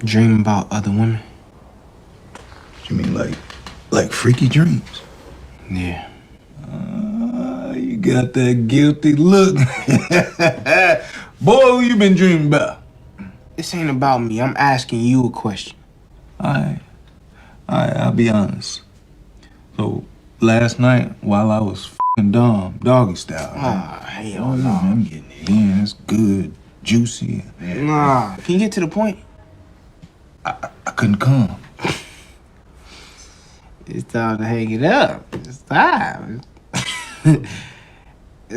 Dream about other women? You mean like freaky dreams? Yeah. You got that guilty look. Boy, who you been dreaming about? This ain't about me. I'm asking you a question. I'll be honest. So, last night, while I was f***ing dumb, doggy style. Hell no. I'm getting it in. It's good, juicy. Nah, can you get to the point? I couldn't come. It's time to hang it up. It's time.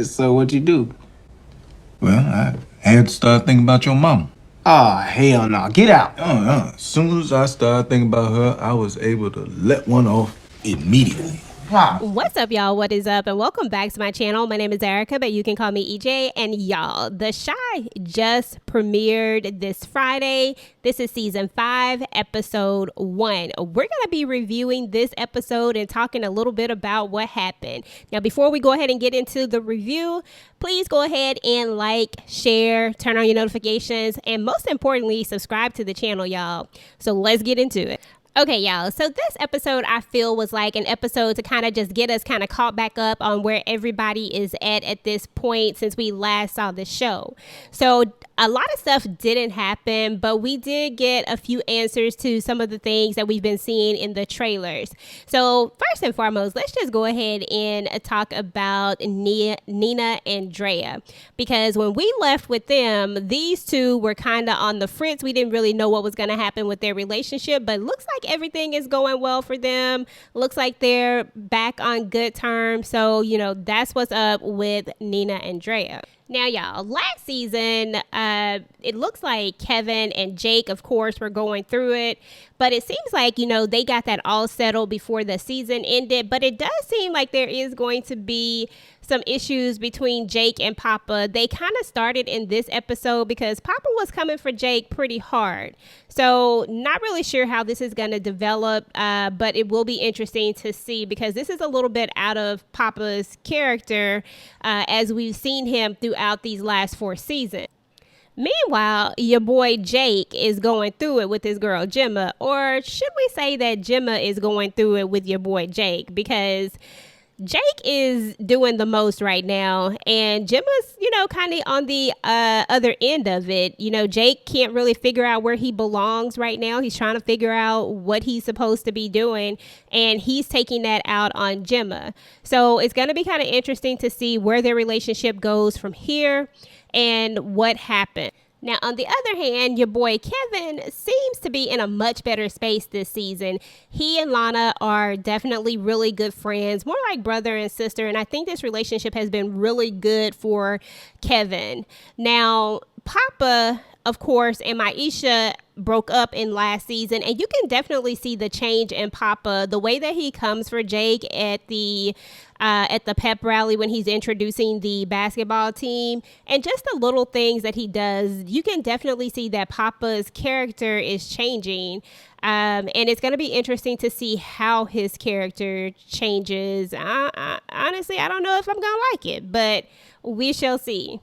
So what you do? Well, I had to start thinking about your mama. Oh, hell no. Get out. As soon as I started thinking about her, I was able to let one off immediately. Wow. What's up, y'all? What is up? And welcome back to my channel. My name is Erica, but you can call me EJ. And y'all, The Chi just premiered this Friday. This is season 5, episode 1. We're going to be reviewing this episode and talking a little bit about what happened. Now, before we go ahead and get into the review, please go ahead and like, share, turn on your notifications, and most importantly, subscribe to the channel, y'all. So let's get into it. Okay, y'all, so this episode I feel was like an episode to kind of just get us kind of caught back up on where everybody is at this point since we last saw the show. So a lot of stuff didn't happen, but we did get a few answers to some of the things that we've been seeing in the trailers. So first and foremost, let's just go ahead and talk about Nina and Drea, because when we left with them, these two were kind of on the fritz. We didn't really know what was going to happen with their relationship, but it looks like everything is going well for them. Looks like they're back on good terms. So, you know, that's what's up with Nina and Drea. Now, y'all, last season, it looks like Kevin and Jake, of course, were going through it. But it seems like, you know, they got that all settled before the season ended. But it does seem like there is going to be some issues between Jake and Papa. They kind of started in this episode because Papa was coming for Jake pretty hard. So not really sure how this is going to develop, but it will be interesting to see because this is a little bit out of Papa's character as we've seen him throughout these last 4 seasons. Meanwhile, your boy Jake is going through it with his girl Gemma, or should we say that Gemma is going through it with your boy Jake, because Jake is doing the most right now, and Gemma's, you know, kind of on the other end of it. You know, Jake can't really figure out where he belongs right now. He's trying to figure out what he's supposed to be doing, and he's taking that out on Gemma. So it's going to be kind of interesting to see where their relationship goes from here and what happened. Now, on the other hand, your boy Kevin seems to be in a much better space this season. He and Lana are definitely really good friends, more like brother and sister. And I think this relationship has been really good for Kevin. Now, Papa, of course, and Maisha broke up in last season, and you can definitely see the change in Papa, the way that he comes for Jake at the pep rally when he's introducing the basketball team, and just the little things that he does. You can definitely see that Papa's character is changing, and it's going to be interesting to see how his character changes. Honestly, I don't know if I'm going to like it, but we shall see.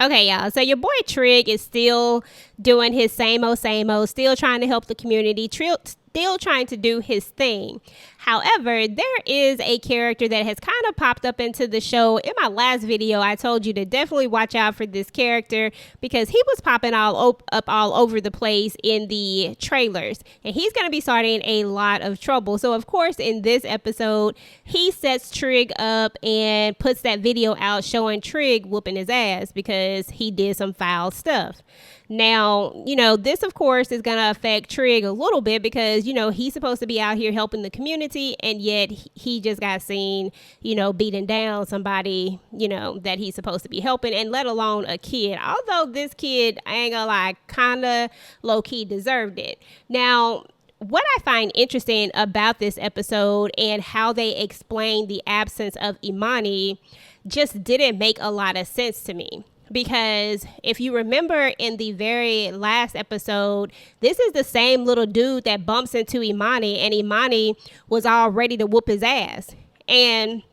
Okay, y'all, so your boy Trig is still doing his same old, still trying to help the community, still trying to do his thing. However, there is a character that has kind of popped up into the show. In my last video, I told you to definitely watch out for this character because he was popping up all over the place in the trailers. And he's going to be starting a lot of trouble. So, of course, in this episode, he sets Trig up and puts that video out showing Trig whooping his ass because he did some foul stuff. Now, you know, this, of course, is going to affect Trig a little bit because, you know, he's supposed to be out here helping the community, and yet he just got seen, you know, beating down somebody, you know, that he's supposed to be helping, and let alone a kid. Although this kid, I ain't gonna lie, kind of low-key deserved it. Now, what I find interesting about this episode and how they explain the absence of Imani just didn't make a lot of sense to me. Because if you remember in the very last episode, this is the same little dude that bumps into Imani, and Imani was all ready to whoop his ass. And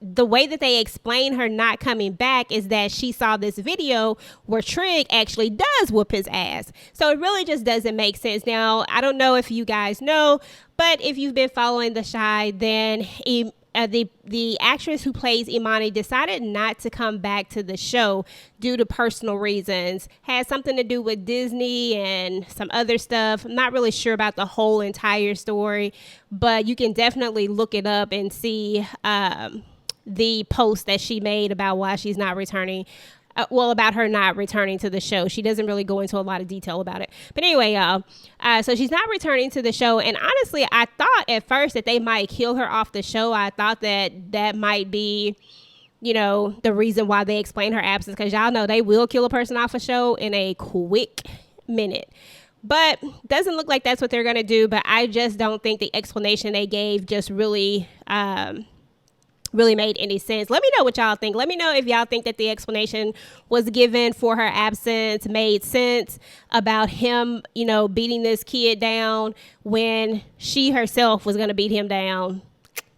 the way that they explain her not coming back is that she saw this video where Trig actually does whoop his ass. So it really just doesn't make sense. Now, I don't know if you guys know, but if you've been following The Chi, then the actress who plays Imani decided not to come back to the show due to personal reasons. Had something to do with Disney and some other stuff. I'm not really sure about the whole entire story, but you can definitely look it up and see the post that she made about why she's not returning. About her not returning to the show. She doesn't really go into a lot of detail about it. But anyway, y'all, so she's not returning to the show. And honestly, I thought at first that they might kill her off the show. I thought that might be, the reason why they explain her absence. Because y'all know they will kill a person off a show in a quick minute. But doesn't look like that's what they're going to do. But I just don't think the explanation they gave just really made any sense. Let me know what y'all think. Let me know if y'all think that the explanation was given for her absence made sense about him, beating this kid down when she herself was going to beat him down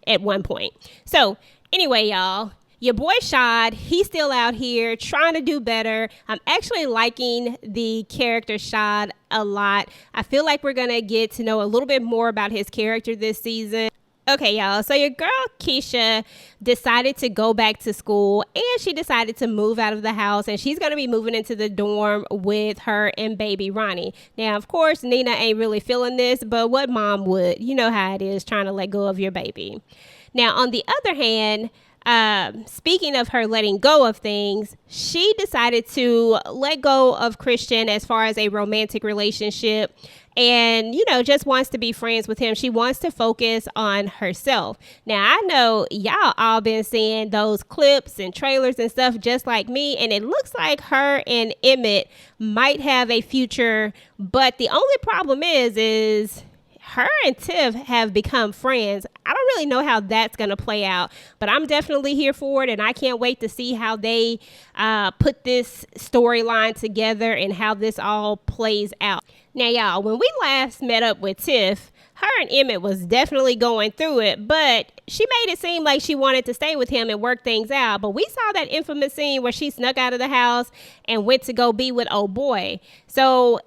at one point. So anyway, y'all, your boy Shad, he's still out here trying to do better. I'm actually liking the character Shad a lot. I feel like we're going to get to know a little bit more about his character this season. Okay, y'all, so your girl Keisha decided to go back to school and she decided to move out of the house, and she's going to be moving into the dorm with her and baby Ronnie. Now, of course, Nina ain't really feeling this, but what mom would? You know how it is trying to let go of your baby. Now, on the other hand, speaking of her letting go of things, she decided to let go of Christian as far as a romantic relationship and, just wants to be friends with him. She wants to focus on herself. Now, I know y'all all been seeing those clips and trailers and stuff just like me, and it looks like her and Emmett might have a future, but the only problem is her and Tiff have become friends. I don't really know how that's going to play out, but I'm definitely here for it, and I can't wait to see how they put this storyline together and how this all plays out. Now, y'all, when we last met up with Tiff, her and Emmett was definitely going through it, but she made it seem like she wanted to stay with him and work things out. But we saw that infamous scene where she snuck out of the house and went to go be with old boy. So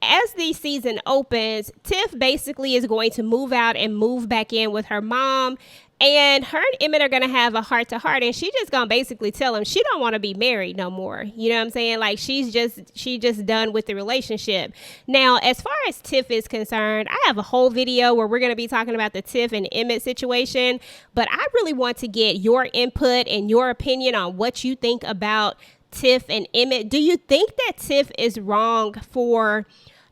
as the season opens, Tiff basically is going to move out and move back in with her mom. And her and Emmett are going to have a heart-to-heart, and she just going to basically tell him she don't want to be married no more. You know what I'm saying? Like, she just done with the relationship. Now, as far as Tiff is concerned, I have a whole video where we're going to be talking about the Tiff and Emmett situation, but I really want to get your input and your opinion on what you think about Tiff and Emmett. Do you think that Tiff is wrong for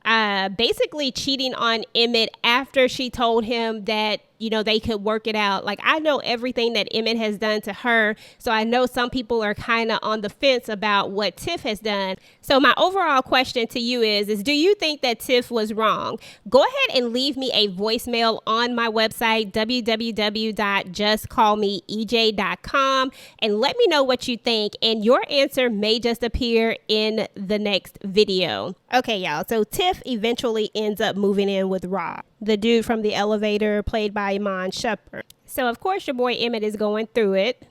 basically cheating on Emmett after she told him that, they could work it out? Like, I know everything that Emmett has done to her, so I know some people are kind of on the fence about what Tiff has done. So my overall question to you is do you think that Tiff was wrong? Go ahead and leave me a voicemail on my website, www.justcallmeej.com, and let me know what you think, and your answer may just appear in the next video. Okay, y'all, so Tiff eventually ends up moving in with Rob, the dude from the elevator, played by Iman Shumpert. So, of course, your boy Emmett is going through it.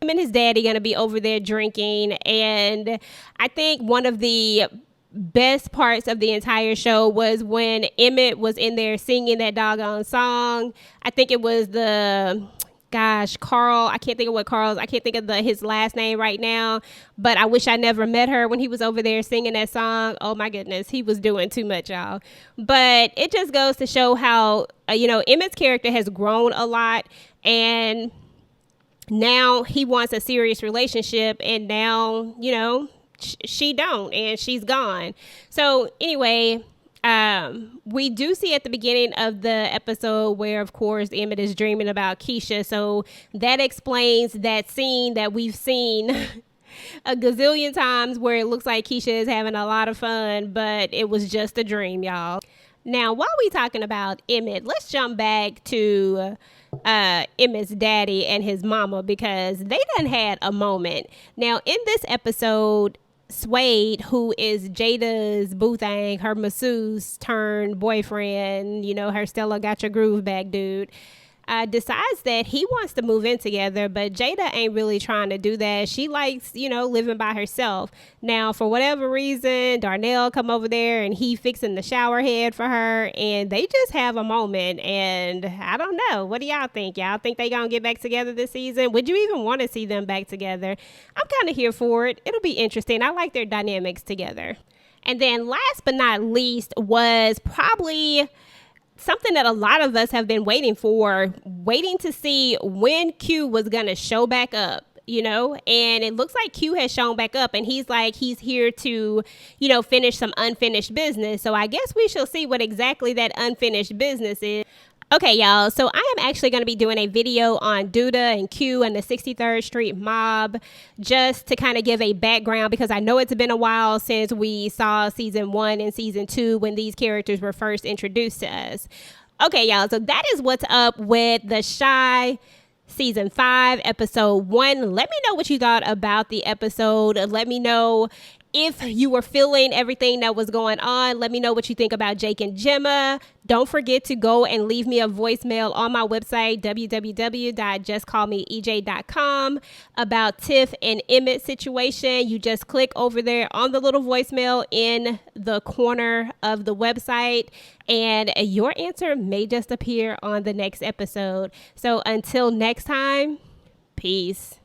Him and his daddy going to be over there drinking. And I think one of the best parts of the entire show was when Emmett was in there singing that doggone song. I think it was Carl. I can't think of his last name right now, but I wish I never met her when he was over there singing that song. Oh my goodness, he was doing too much, y'all. But it just goes to show how, Emmett's character has grown a lot, and now he wants a serious relationship, and now, she don't, and she's gone. So anyway, we do see at the beginning of the episode where, of course, Emmett is dreaming about Keisha. So that explains that scene that we've seen a gazillion times where it looks like Keisha is having a lot of fun, but it was just a dream, y'all. Now, while we talking about Emmett, let's jump back to Emmett's daddy and his mama, because they done had a moment. Now, in this episode, Suede, who is Jada's boo thing, her masseuse turned boyfriend, her Stella got your groove back dude, decides that he wants to move in together, but Jada ain't really trying to do that. She likes, living by herself. Now, for whatever reason, Darnell come over there and he fixing the shower head for her, and they just have a moment. And I don't know. What do y'all think? Y'all think they gonna get back together this season? Would you even want to see them back together? I'm kind of here for it. It'll be interesting. I like their dynamics together. And then last but not least was probably something that a lot of us have been waiting to see when Q was going to show back up, and it looks like Q has shown back up, and he's here to, finish some unfinished business. So I guess we shall see what exactly that unfinished business is. Okay, y'all, so I am actually going to be doing a video on Duda and Q and the 63rd Street Mob, just to kind of give a background, because I know it's been a while since we saw season 1 and season 2 when these characters were first introduced to us. Okay, y'all, so that is what's up with The Chi season 5, episode 1. Let me know what you thought about the episode. Let me know if you were feeling everything that was going on. Let me know what you think about Jake and Gemma. Don't forget to go and leave me a voicemail on my website, www.justcallmeej.com, about Tiff and Emmett situation. You just click over there on the little voicemail in the corner of the website, and your answer may just appear on the next episode. So until next time, peace.